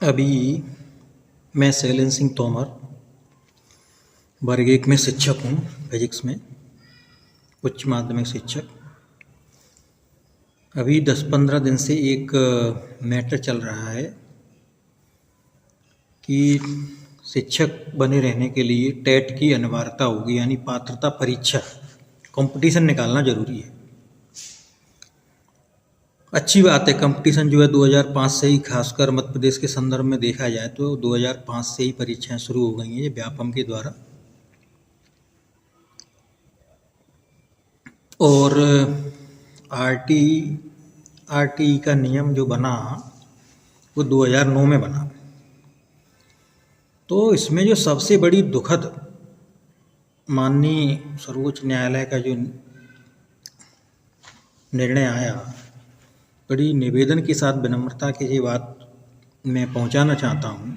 अभी मैं शैलेंद्र सिंह तोमर वर्ग 1 में शिक्षक हूँ, फिजिक्स में उच्च माध्यमिक शिक्षक। अभी 10-15 दिन से एक मैटर चल रहा है कि शिक्षक बने रहने के लिए टेट की अनिवार्यता होगी, यानी पात्रता परीक्षा, कंपटीशन निकालना ज़रूरी है। अच्छी बात है, कंपटीशन जो है 2005 से ही, खासकर मध्य प्रदेश के संदर्भ में देखा जाए तो 2005 से ही परीक्षाएं शुरू हो गई हैं व्यापम के द्वारा। और आरटीई का नियम जो बना वो 2009 में बना। तो इसमें जो सबसे बड़ी दुखद माननीय सर्वोच्च न्यायालय का जो निर्णय आया, बड़ी निवेदन के साथ विनम्रता की ये बात मैं पहुंचाना चाहता हूं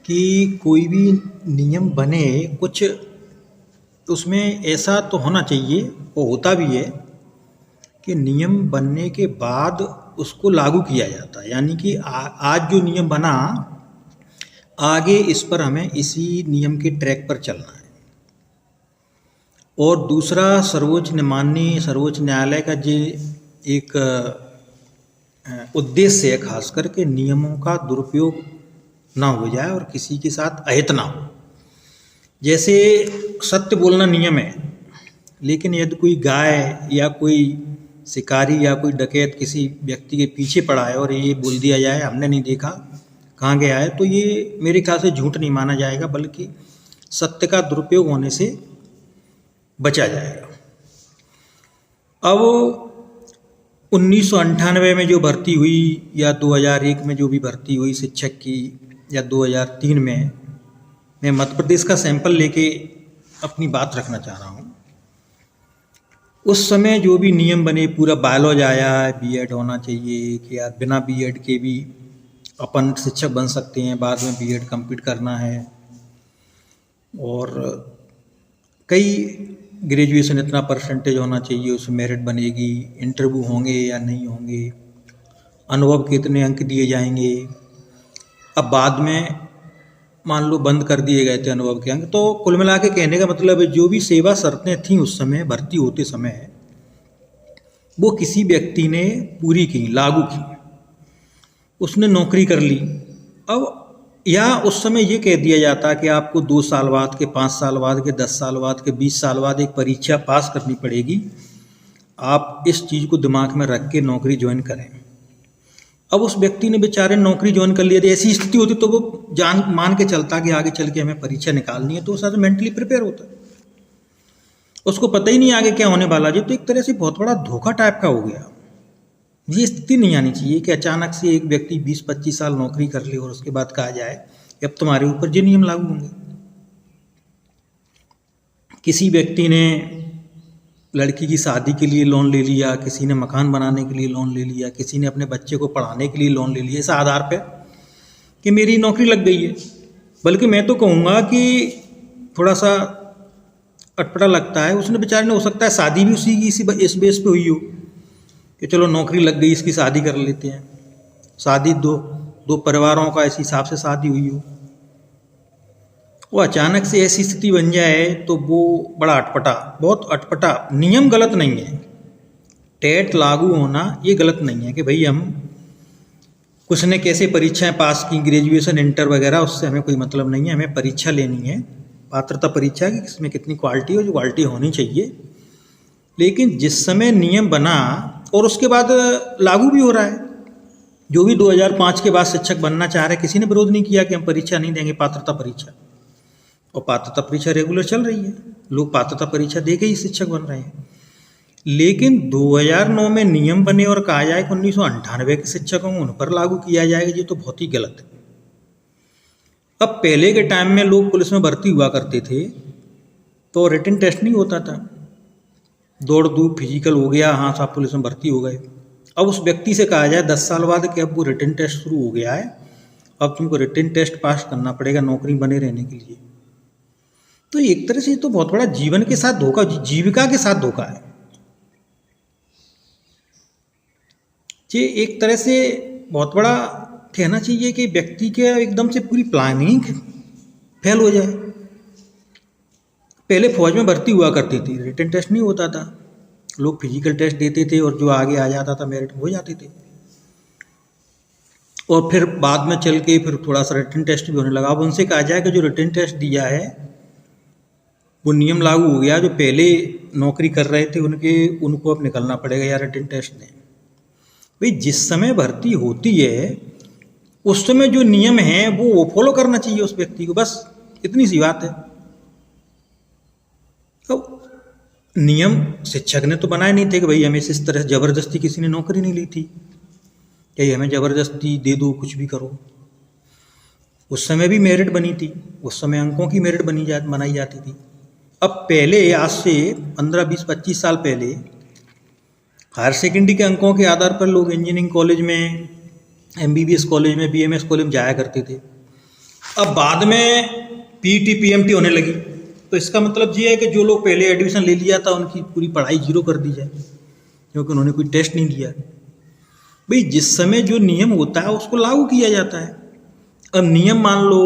कि कोई भी नियम बने, कुछ उसमें ऐसा तो होना चाहिए, वो होता भी है कि नियम बनने के बाद उसको लागू किया जाता है। यानी कि आज जो नियम बना, आगे इस पर हमें इसी नियम के ट्रैक पर चलना है। और दूसरा, माननीय सर्वोच्च न्यायालय का जो एक उद्देश्य है, खास करके नियमों का दुरुपयोग ना हो जाए और किसी के साथ अहित ना हो। जैसे सत्य बोलना नियम है, लेकिन यदि कोई गाय या कोई शिकारी या कोई डकैत किसी व्यक्ति के पीछे पड़ा है और ये बोल दिया जाए हमने नहीं देखा, कहाँ गया है, तो ये मेरे ख्याल से झूठ नहीं माना जाएगा, बल्कि सत्य का दुरुपयोग होने से बचा जाएगा। अब 1998 में जो भर्ती हुई या 2001 में जो भी भर्ती हुई शिक्षक की, या 2003 में, मैं मध्य प्रदेश का सैंपल लेके अपनी बात रखना चाह रहा हूँ। उस समय जो भी नियम बने, पूरा बायलॉज आया, बीएड होना चाहिए कि यार बिना बीएड के भी अपन शिक्षक बन सकते हैं, बाद में बीएड कंप्लीट करना है, और कई ग्रेजुएशन इतना परसेंटेज होना चाहिए, उसमें मेरिट बनेगी, इंटरव्यू होंगे या नहीं होंगे, अनुभव के इतने अंक दिए जाएंगे। अब बाद में मान लो बंद कर दिए गए थे अनुभव के अंक। तो कुल मिला के कहने का मतलब है, जो भी सेवा शर्तें थीं उस समय भर्ती होते समय, वो किसी व्यक्ति ने पूरी की, लागू की, उसने नौकरी कर ली। अब या उस समय ये कह दिया जाता कि आपको 2 साल बाद के, 5 साल बाद के, 10 साल बाद के, 20 साल बाद एक परीक्षा पास करनी पड़ेगी, आप इस चीज़ को दिमाग में रख के नौकरी ज्वाइन करें। अब उस व्यक्ति ने बेचारे नौकरी ज्वाइन कर लिया थी, ऐसी स्थिति होती तो वो जान मान के चलता कि आगे चल के हमें परीक्षा निकालनी है, तो वो मेंटली प्रिपेयर होता। उसको पता ही नहीं आगे क्या होने वाला जी। तो एक तरह से बहुत बड़ा धोखा टाइप का हो गया। ये स्थिति नहीं आनी चाहिए कि अचानक से एक व्यक्ति 20-25 साल नौकरी कर ले और उसके बाद कहा जाए कि अब तुम्हारे ऊपर ये नियम लागू होंगे। किसी व्यक्ति ने लड़की की शादी के लिए लोन ले लिया, किसी ने मकान बनाने के लिए लोन ले लिया, किसी ने अपने बच्चे को पढ़ाने के लिए लोन ले लिया, इस आधार पर कि मेरी नौकरी लग गई है। बल्कि मैं तो कहूँगा कि थोड़ा सा अटपटा लगता है। उसने बेचारे ने, हो सकता है शादी भी उसी की इस बेस पे हुई हो कि चलो नौकरी लग गई, इसकी शादी कर लेते हैं। शादी दो परिवारों का इस हिसाब से शादी हुई हो, वो अचानक से ऐसी स्थिति बन जाए तो वो बड़ा अटपटा, बहुत अटपटा। नियम गलत नहीं है, टेट लागू होना ये गलत नहीं है कि भाई हम कुछ ने कैसे परीक्षाएं पास की, ग्रेजुएशन, इंटर वगैरह, उससे हमें कोई मतलब नहीं है। हमें परीक्षा लेनी है, पात्रता परीक्षा की, इसमें कितनी क्वालिटी हो, जो क्वालिटी होनी चाहिए। लेकिन जिस समय नियम बना और उसके बाद लागू भी हो रहा है, जो भी 2005 के बाद शिक्षक बनना चाह रहे, किसी ने विरोध नहीं किया कि हम परीक्षा नहीं देंगे, पात्रता परीक्षा। और पात्रता परीक्षा रेगुलर चल रही है, लोग पात्रता परीक्षा दे के ही शिक्षक बन रहे हैं। लेकिन 2009 में नियम बने और कहा जाए कि 1998 के शिक्षकों को उन पर लागू किया जाएगा, ये तो बहुत ही गलत है। अब पहले के टाइम में लोग पुलिस में भर्ती हुआ करते थे तो रिटन टेस्ट नहीं होता था, दौड़ धूप फिजिकल हो गया, हाँ साहब पुलिस में भर्ती हो गए। अब उस व्यक्ति से कहा जाए 10 साल बाद कि अब वो रिटन टेस्ट शुरू हो गया है, अब तुमको रिटन टेस्ट पास करना पड़ेगा नौकरी बने रहने के लिए। तो एक तरह से तो बहुत बड़ा जीवन के साथ धोखा, जीविका के साथ धोखा है। ये एक तरह से बहुत बड़ा कहना चाहिए कि व्यक्ति के एकदम से पूरी प्लानिंग फेल हो जाए। पहले फौज में भर्ती हुआ करती थी, रिटन टेस्ट नहीं होता था, लोग फिजिकल टेस्ट देते थे और जो आगे आ जाता था मेरिट हो जाते थे। और फिर बाद में चल के फिर थोड़ा सा रिटन टेस्ट भी होने लगा। अब उनसे कहा जाए कि जो रिटन टेस्ट दिया है वो नियम लागू हो गया, जो पहले नौकरी कर रहे थे उनको अब निकलना पड़ेगा यार रिटन टेस्ट दें। भाई जिस समय भर्ती होती है उस समय जो नियम है वो फॉलो करना चाहिए उस व्यक्ति को, बस इतनी सी बात है। तो नियम शिक्षक ने तो बनाए नहीं थे कि भाई हमें इस तरह जबरदस्ती किसी ने नौकरी नहीं ली थी कि हमें जबरदस्ती दे दो कुछ भी करो। उस समय भी मेरिट बनी थी, उस समय अंकों की मेरिट बनाई जाती थी। अब पहले आज से 15, 20, 25 साल पहले हायर सेकेंडरी के अंकों के आधार पर लोग इंजीनियरिंग कॉलेज में, MBBS कॉलेज में, BMS कॉलेज में जाया करते थे। अब बाद में PET PMT होने लगी, तो इसका मतलब ये है कि जो लोग पहले एडमिशन ले लिया था उनकी पूरी पढ़ाई जीरो कर दी जाए क्योंकि उन्होंने कोई टेस्ट नहीं दिया। भाई जिस समय जो नियम होता है उसको लागू किया जाता है। अब नियम मान लो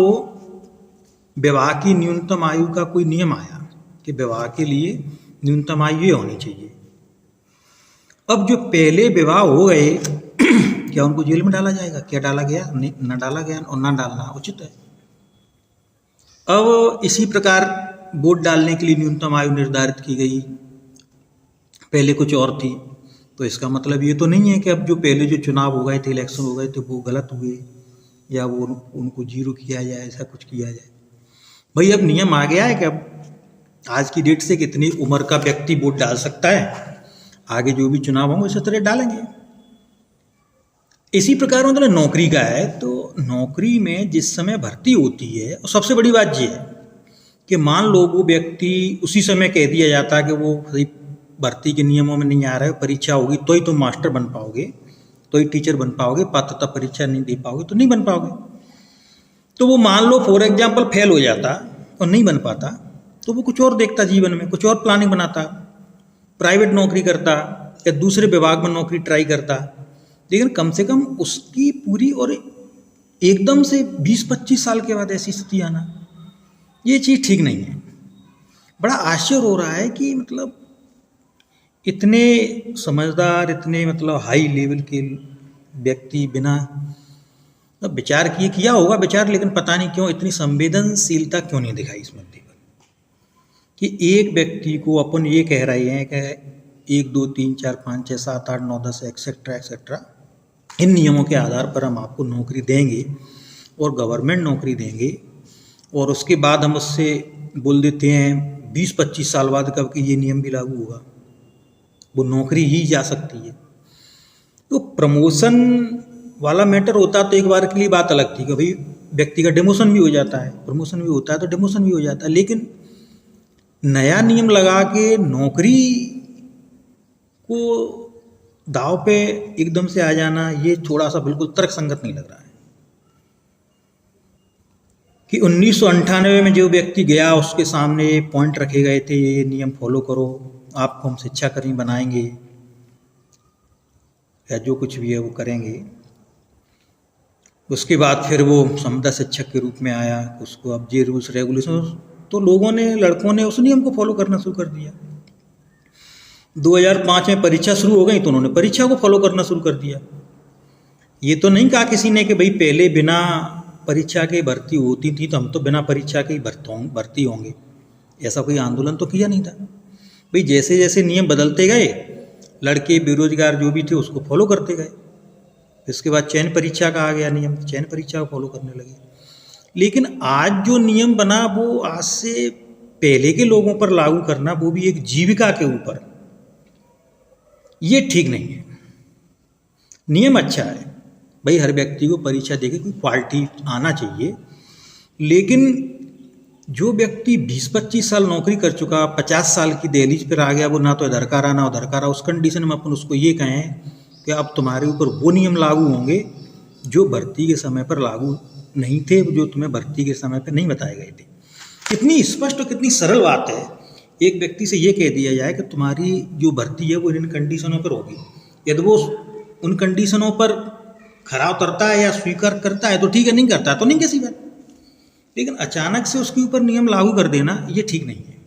विवाह की न्यूनतम आयु का कोई नियम आया कि विवाह के लिए न्यूनतम आयु ये होनी चाहिए। अब जो पहले विवाह हो गए क्या उनको जेल में डाला जाएगा? क्या डाला गया? न डाला गया और ना डालना उचित है। अब इसी प्रकार वोट डालने के लिए न्यूनतम आयु निर्धारित की गई, पहले कुछ और थी। तो इसका मतलब ये तो नहीं है कि अब जो पहले जो चुनाव हो गए थे, इलेक्शन हो गए थे, वो गलत हुए या वो उनको जीरो किया जाए, ऐसा कुछ किया जाए। भाई अब नियम आ गया है कि अब आज की डेट से कितनी उम्र का व्यक्ति वोट डाल सकता है, आगे जो भी चुनाव होंगे इसी तरह डालेंगे। इसी प्रकार मतलब नौकरी का है, तो नौकरी में जिस समय भर्ती होती है और सबसे बड़ी बात ये है कि मान लो वो व्यक्ति उसी समय कह दिया जाता है कि वो भर्ती के नियमों में नहीं आ रहा है, परीक्षा होगी तो ही तुम मास्टर बन पाओगे, तो ही टीचर बन पाओगे, पात्रता परीक्षा नहीं दे पाओगे तो नहीं बन पाओगे। तो वो मान लो फॉर एग्जाम्पल फेल हो जाता और नहीं बन पाता, तो वो कुछ और देखता जीवन में, कुछ और प्लानिंग बनाता, प्राइवेट नौकरी करता या दूसरे विभाग में नौकरी ट्राई करता। लेकिन कम से कम उसकी पूरी और एकदम से 20-25 साल के बाद ऐसी स्थिति आना, ये चीज़ ठीक नहीं है। बड़ा आश्चर्य हो रहा है कि मतलब इतने समझदार, इतने मतलब हाई लेवल के व्यक्ति बिना विचार किया होगा विचार, लेकिन पता नहीं क्यों इतनी संवेदनशीलता क्यों नहीं दिखाई इस मुद्दे पर कि एक व्यक्ति को अपन ये कह रहे हैं कि 1, 2, 3, 4, 5, 6, 7, 8, 9, 10 एक्सेट्रा एक्सेट्रा इन नियमों के आधार पर हम आपको नौकरी देंगे और गवर्नमेंट नौकरी देंगे, और उसके बाद हम उससे बोल देते हैं 20-25 साल बाद कब कि ये नियम भी लागू होगा, वो नौकरी ही जा सकती है। तो प्रमोशन वाला मैटर होता तो एक बार के लिए बात अलग थी कि भाई व्यक्ति का डिमोशन भी हो जाता है, प्रमोशन भी होता है तो डिमोशन भी हो जाता है। लेकिन नया नियम लगा के नौकरी को दाव पे एकदम से आ जाना, ये थोड़ा सा बिल्कुल तर्कसंगत नहीं लग रहा है कि 1998 में जो व्यक्ति गया उसके सामने पॉइंट रखे गए थे, ये नियम फॉलो करो, आपको हम शिक्षाकर्मी बनाएंगे या जो कुछ भी है वो करेंगे। उसके बाद फिर वो संविदा शिक्षक के रूप में आया, उसको अब जे रूल्स रेगुलेशन, तो लोगों ने, लड़कों ने उस नियम को फॉलो करना शुरू कर दिया। 2005 में परीक्षा शुरू हो गई तो उन्होंने परीक्षा को फॉलो करना शुरू कर दिया। ये तो नहीं कहा किसी ने कि भाई पहले बिना परीक्षा के भर्ती होती थी तो हम तो बिना परीक्षा के ही भर्ती होंगे, ऐसा कोई आंदोलन तो किया नहीं था। भाई जैसे जैसे नियम बदलते गए, लड़के बेरोजगार जो भी थे उसको फॉलो करते गए। इसके बाद चयन परीक्षा का आ गया नियम, चयन परीक्षा को फॉलो करने लगे। लेकिन आज जो नियम बना वो आज से पहले के लोगों पर लागू करना, वो भी एक जीविका के ऊपर, ये ठीक नहीं है। नियम अच्छा है भाई, हर व्यक्ति को परीक्षा देके कोई क्वालिटी आना चाहिए, लेकिन जो व्यक्ति 20-25 साल नौकरी कर चुका, 50 साल की दहलीज पर आ गया, वो ना तो इधर का रहा ना उधर का रहा, उस कंडीशन में अपन उसको ये कहें कि अब तुम्हारे ऊपर वो नियम लागू होंगे जो भर्ती के समय पर लागू नहीं थे, जो तुम्हें भर्ती के समय पर नहीं बताए गए थे। कितनी स्पष्ट और कितनी सरल बात है, एक व्यक्ति से ये कह दिया जाए कि तुम्हारी जो भर्ती है वो इन कंडीशनों पर होगी, यदि वो उन कंडीशनों पर खरा उतरता है या स्वीकार करता है तो ठीक है, नहीं करता तो नहीं, कैसी बात। लेकिन अचानक से उसके ऊपर नियम लागू कर देना ये ठीक नहीं है।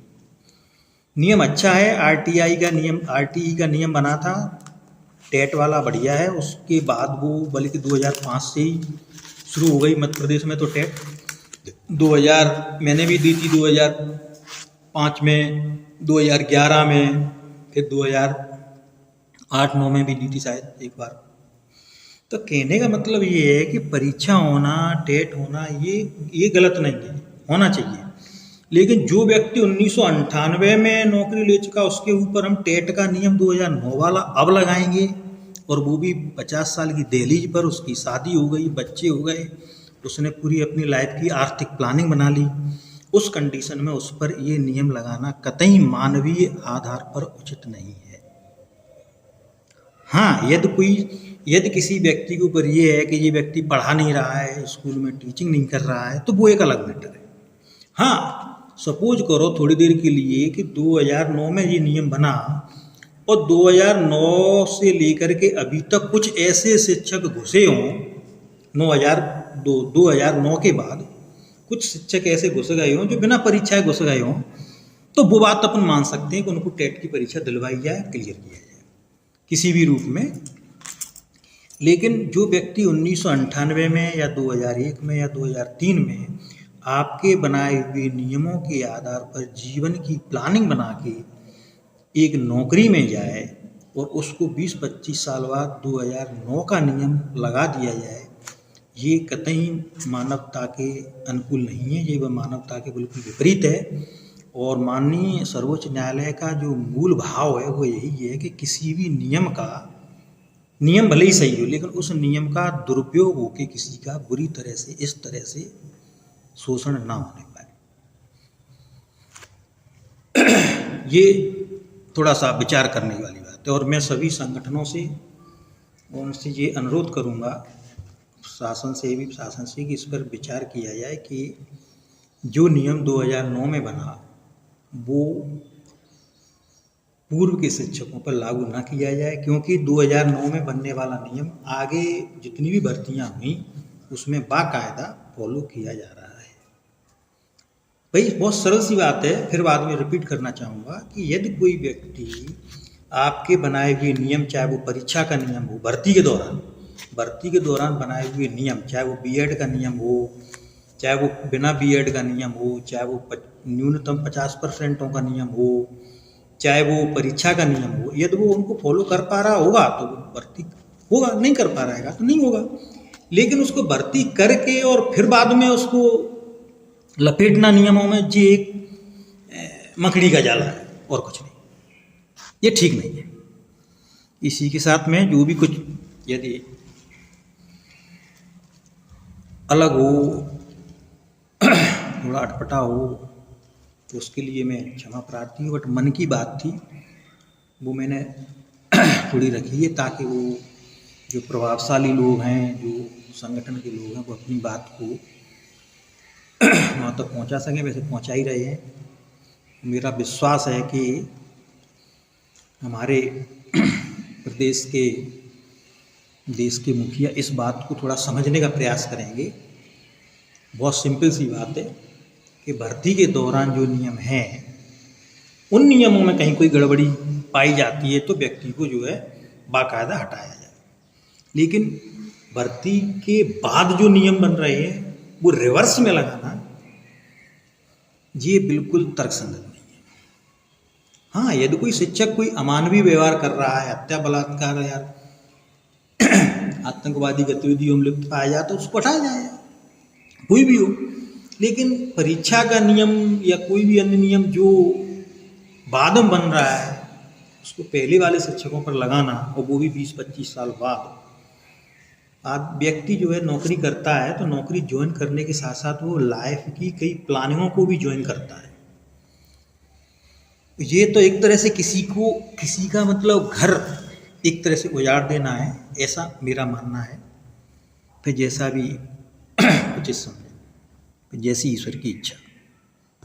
नियम अच्छा है, आरटीई का नियम बना था, टेट वाला बढ़िया है। उसके बाद वो बल्कि 2005 से ही शुरू हो गई मध्य प्रदेश में तो टेट 2000 मैंने भी दी थी, 2005 में, 2011 में, फिर 2008-9 में भी दी थी शायद एक बार। तो कहने का मतलब ये है कि परीक्षा होना, टेट होना ये गलत नहीं है, होना चाहिए। लेकिन जो व्यक्ति 1998 में नौकरी ले चुका उसके ऊपर हम टेट का नियम 2009 वाला अब लगाएंगे, और वो भी 50 साल की दहलीज पर, उसकी शादी हो गई, बच्चे हो गए, उसने पूरी अपनी लाइफ की आर्थिक प्लानिंग बना ली, उस कंडीशन में उस पर ये नियम लगाना कतई मानवीय आधार पर उचित नहीं है। हाँ, यदि किसी व्यक्ति के ऊपर ये है कि ये व्यक्ति पढ़ा नहीं रहा है, स्कूल में टीचिंग नहीं कर रहा है, तो वो एक अलग मैटर है। हाँ, सपोज करो थोड़ी देर के लिए कि 2009 में ये नियम बना और 2009 से लेकर के अभी तक कुछ ऐसे शिक्षक घुसे हों, 2009 के बाद कुछ शिक्षक ऐसे घुस गए हों जो बिना परीक्षाएं घुस गए हों, तो वो बात अपन मान सकते हैं कि उनको टेट की परीक्षा दिलवाई जाए, क्लियर किया जाए किसी भी रूप में। लेकिन जो व्यक्ति 1998 में या 2001 में या 2003 में आपके बनाए हुए नियमों के आधार पर जीवन की प्लानिंग बना के एक नौकरी में जाए और उसको 20-25 साल बाद 2009 का नियम लगा दिया जाए, ये कतई मानवता के अनुकूल नहीं है, ये मानवता के बिल्कुल विपरीत है। और माननीय सर्वोच्च न्यायालय का जो मूल भाव है वो यही है कि किसी भी नियम भले ही सही हो, लेकिन उस नियम का दुरुपयोग होकर किसी का बुरी तरह से, इस तरह से शोषण ना होने पाए। ये थोड़ा सा विचार करने वाली बात है। और मैं सभी संगठनों से उनसे ये अनुरोध करूँगा, शासन से कि इस पर विचार किया जाए कि जो नियम 2009 में बना वो पूर्व के शिक्षकों पर लागू ना किया जाए, क्योंकि 2009 में बनने वाला नियम आगे जितनी भी भर्तियां हुई उसमें बाकायदा फॉलो किया जा रहा है। भाई बहुत सरल सी बात है, फिर बाद में रिपीट करना चाहूँगा कि यदि कोई व्यक्ति आपके बनाए हुए नियम, चाहे वो परीक्षा का नियम हो, भर्ती के दौरान बनाए हुए नियम, चाहे वो बीएड का नियम हो, चाहे वो बिना बीएड का नियम हो, चाहे वो न्यूनतम 50% का नियम हो, चाहे वो परीक्षा का नियम हो, यदि वो उनको फॉलो कर पा रहा होगा तो भर्ती होगा, नहीं कर पा रहेगा तो नहीं होगा। लेकिन उसको भर्ती करके और फिर बाद में उसको लपेटना नियमों में, ये एक मकड़ी का जाला है और कुछ नहीं, ये ठीक नहीं है। इसी के साथ में जो भी कुछ यदि अलग हो, थोड़ा अटपटा हो, तो उसके लिए मैं क्षमा प्रार्थी हूँ। बट मन की बात थी वो मैंने थोड़ी रखी है, ताकि वो जो प्रभावशाली लोग हैं, जो संगठन के लोग हैं, वो अपनी बात को वहाँ तक पहुँचा सकें। वैसे पहुँचा ही रहे हैं। मेरा विश्वास है कि हमारे देश के मुखिया इस बात को थोड़ा समझने का प्रयास करेंगे। बहुत सिंपल सी बात है कि भर्ती के दौरान जो नियम हैं, उन नियमों में कहीं कोई गड़बड़ी पाई जाती है तो व्यक्ति को जो है बाकायदा हटाया जाए। लेकिन भर्ती के बाद जो नियम बन रहे हैं वो रिवर्स में लगाना, ये बिल्कुल तर्कसंगत नहीं है। हाँ, यदि कोई शिक्षक कोई अमानवीय व्यवहार कर रहा है, हत्या, बलात्कार या आतंकवादी गतिविधियों में लिप्त पाया जाए तो उसको हटाया जाए, कोई भी हो। लेकिन परीक्षा का नियम या कोई भी अन्य नियम जो बाद में बन रहा है उसको पहले वाले शिक्षकों पर लगाना, और वो भी 20-25 साल बाद। आज व्यक्ति जो है नौकरी करता है तो नौकरी ज्वाइन करने के साथ साथ वो लाइफ की कई प्लानिंगों को भी ज्वाइन करता है। ये तो एक तरह से किसी का मतलब घर एक तरह से उजाड़ देना है, ऐसा मेरा मानना है। फिर जैसा भी उचित समझे, जैसी ईश्वर की इच्छा।